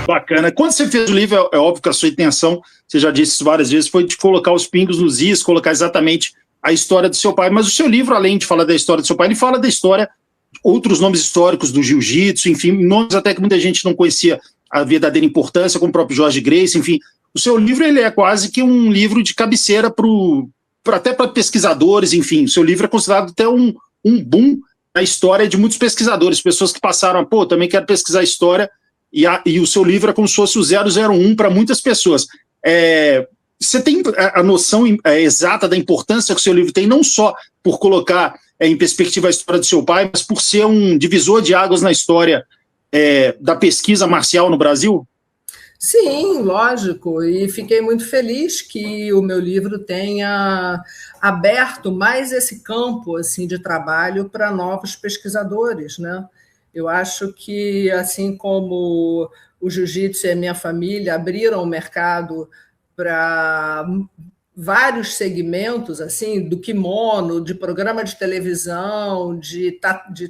Bacana. Quando você fez o livro, é óbvio que a sua intenção, você já disse isso várias vezes, foi de colocar os pingos nos is, colocar exatamente a história do seu pai. Mas o seu livro, além de falar da história do seu pai, ele fala da história, outros nomes históricos do jiu-jitsu, enfim, nomes até que muita gente não conhecia a verdadeira importância, como o próprio Jorge Gracie, enfim. O seu livro ele é quase que um livro de cabeceira até para pesquisadores, enfim. O seu livro é considerado até um boom na história de muitos pesquisadores, pessoas que passaram, também quero pesquisar história, e o seu livro é como se fosse o 001 para muitas pessoas. Você tem a noção exata da importância que o seu livro tem, não só por colocar em perspectiva a história do seu pai, mas por ser um divisor de águas na história da pesquisa marcial no Brasil? Sim, lógico, e fiquei muito feliz que o meu livro tenha aberto mais esse campo assim, de trabalho para novos pesquisadores, né? Eu acho que, assim como o jiu-jitsu e a minha família abriram o mercado para vários segmentos, assim, do kimono, de programa de televisão, de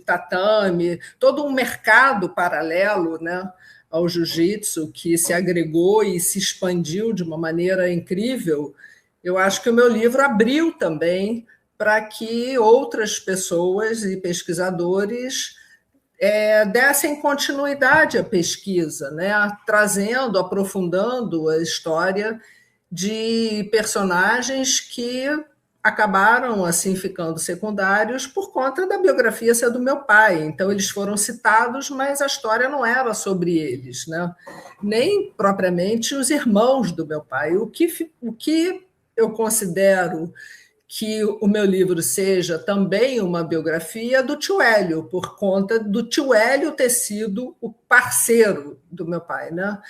tatame, todo um mercado paralelo, né, ao jiu-jitsu que se agregou e se expandiu de uma maneira incrível. Eu acho que o meu livro abriu também para que outras pessoas e pesquisadores dessem continuidade à pesquisa, né? Trazendo, aprofundando a história de personagens que acabaram assim ficando secundários por conta da biografia ser do meu pai. Então eles foram citados, mas a história não era sobre eles, né? Nem propriamente os irmãos do meu pai. O que eu considero que o meu livro seja também uma biografia do tio Hélio, por conta do tio Hélio ter sido o parceiro do meu pai, né?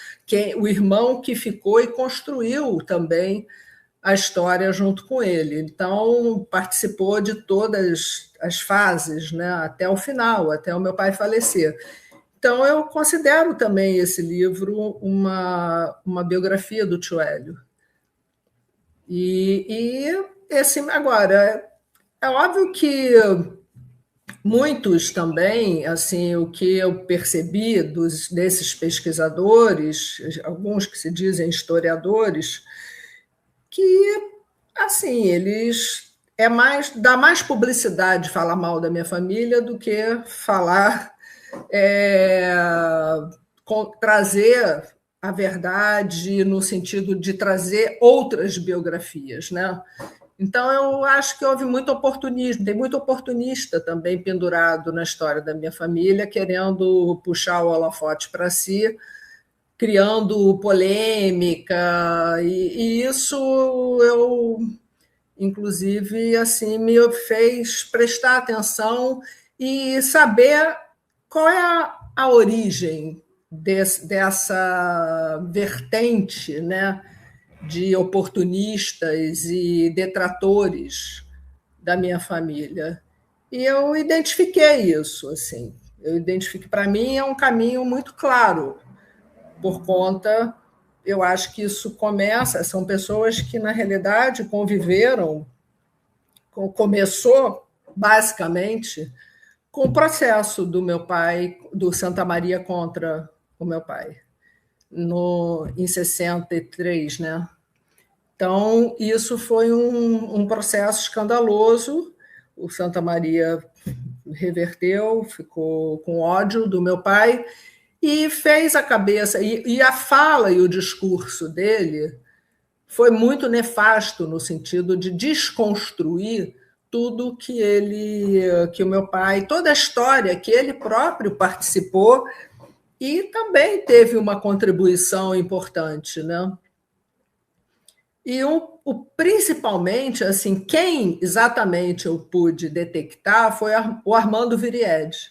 O irmão que ficou e construiu também a história junto com ele. Então, participou de todas as fases, né? Até o final, até o meu pai falecer. Então, eu considero também esse livro uma biografia do tio Hélio. Agora, é óbvio que muitos também, assim, o que eu percebi desses pesquisadores, alguns que se dizem historiadores, que assim, eles dá mais publicidade falar mal da minha família do que falar, trazer a verdade no sentido de trazer outras biografias, né? Então, eu acho que houve muito oportunismo, tem muito oportunista também pendurado na história da minha família, querendo puxar o holofote para si, criando polêmica, e isso eu, inclusive, assim, me fez prestar atenção e saber qual é a origem dessa vertente, né, de oportunistas e detratores da minha família. E eu identifiquei isso, assim. Eu identifiquei, para mim, é um caminho muito claro, por conta, eu acho que isso começa, são pessoas que, na realidade, conviveram, começou, basicamente, com o processo do meu pai, do Santa Maria contra o meu pai, em 63, né? Então, isso foi um processo escandaloso. O Santa Maria reverteu, ficou com ódio do meu pai e fez a cabeça. E a fala e o discurso dele foi muito nefasto no sentido de desconstruir tudo que o meu pai, toda a história que ele próprio participou e também teve uma contribuição importante, né? E principalmente, assim, quem exatamente eu pude detectar foi o Armando Viriede,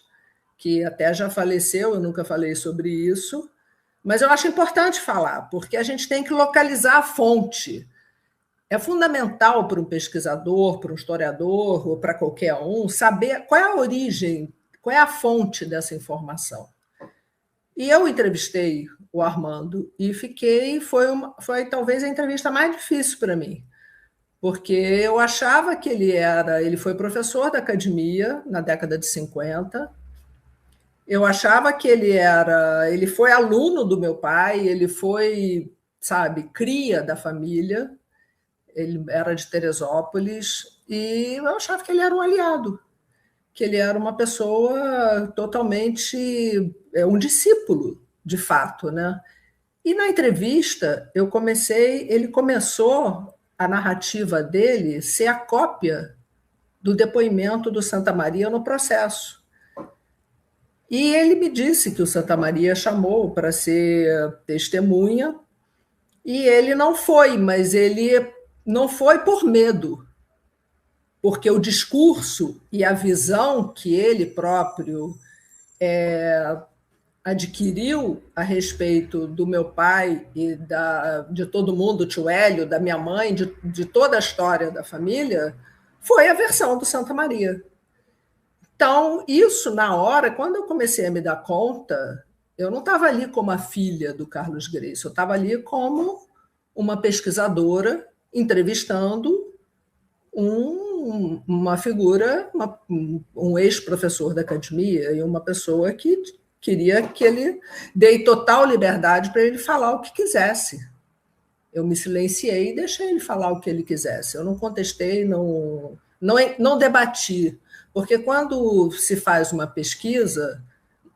que até já faleceu, eu nunca falei sobre isso, mas eu acho importante falar, porque a gente tem que localizar a fonte. É fundamental para um pesquisador, para um historiador ou para qualquer um saber qual é a origem, qual é a fonte dessa informação. E eu entrevistei o Armando e foi talvez a entrevista mais difícil para mim, porque eu achava que ele foi professor da academia na década de 50, Eu achava que ele foi aluno do meu pai, ele foi, sabe, cria da família, ele era de Teresópolis, e eu achava que ele era um aliado, que ele era uma pessoa totalmente, um discípulo, de fato, né? E na entrevista, ele começou a narrativa dele ser a cópia do depoimento do Santa Maria no processo. E ele me disse que o Santa Maria chamou para ser testemunha, e ele não foi, mas ele não foi por medo, porque o discurso e a visão que ele próprio adquiriu a respeito do meu pai e de todo mundo, tio Hélio, da minha mãe, de toda a história da família, foi a versão do Santa Maria. Então, isso, na hora, quando eu comecei a me dar conta, eu não estava ali como a filha do Carlos Grace, eu estava ali como uma pesquisadora entrevistando uma figura, um ex-professor da academia e uma pessoa que queria que ele dê total liberdade para ele falar o que quisesse. Eu me silenciei e deixei ele falar o que ele quisesse. Eu não contestei, não debati, porque quando se faz uma pesquisa,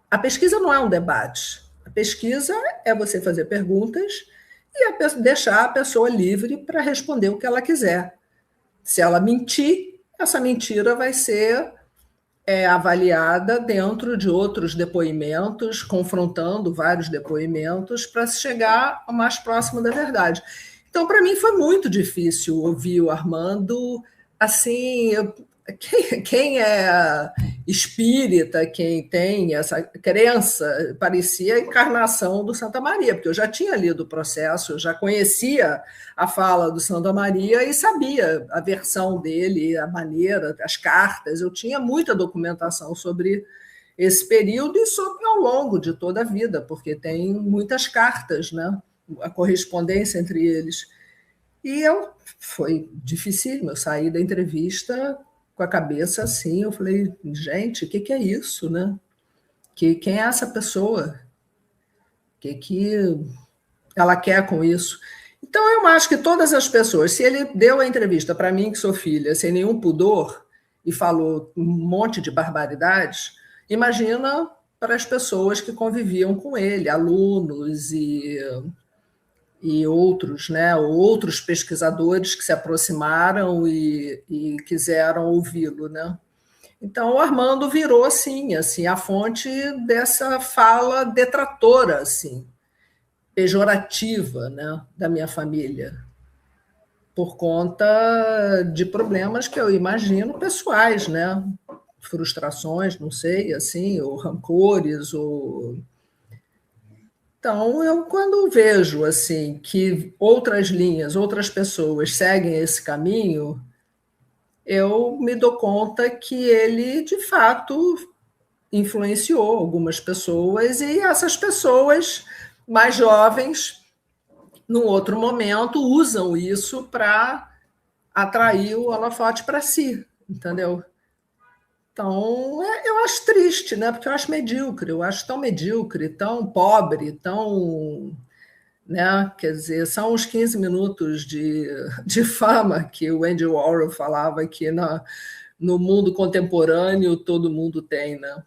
a pesquisa não é um debate. A pesquisa é você fazer perguntas e deixar a pessoa livre para responder o que ela quiser. Se ela mentir, essa mentira vai ser avaliada dentro de outros depoimentos, confrontando vários depoimentos para se chegar ao mais próximo da verdade. Então, para mim, foi muito difícil ouvir o Armando assim. Quem é espírita, quem tem essa crença, parecia a encarnação do Santa Maria, porque eu já tinha lido o processo, eu já conhecia a fala do Santa Maria e sabia a versão dele, a maneira, as cartas, eu tinha muita documentação sobre esse período e sobre ao longo de toda a vida, porque tem muitas cartas, né? A correspondência entre eles. E foi difícil, eu saí da entrevista com a cabeça assim, eu falei, gente, o que é isso, né? Quem é essa pessoa? O que ela quer com isso? Então, eu acho que todas as pessoas, se ele deu a entrevista para mim, que sou filha, sem nenhum pudor, e falou um monte de barbaridades, imagina para as pessoas que conviviam com ele, alunos e outros, né, outros pesquisadores que se aproximaram e quiseram ouvi-lo, né? Então, o Armando virou assim a fonte dessa fala detratora, assim, pejorativa, né, da minha família, por conta de problemas que eu imagino pessoais, né, frustrações, não sei, assim, ou rancores, ou então, eu quando vejo assim que outras linhas, outras pessoas seguem esse caminho, eu me dou conta que ele, de fato, influenciou algumas pessoas e essas pessoas mais jovens, num outro momento, usam isso para atrair o holofote para si, entendeu? Então, eu acho triste, né? Porque eu acho medíocre, eu acho tão medíocre, tão pobre, tão. Né? Quer dizer, são os 15 minutos de fama que o Andy Warhol falava que no mundo contemporâneo todo mundo tem, né?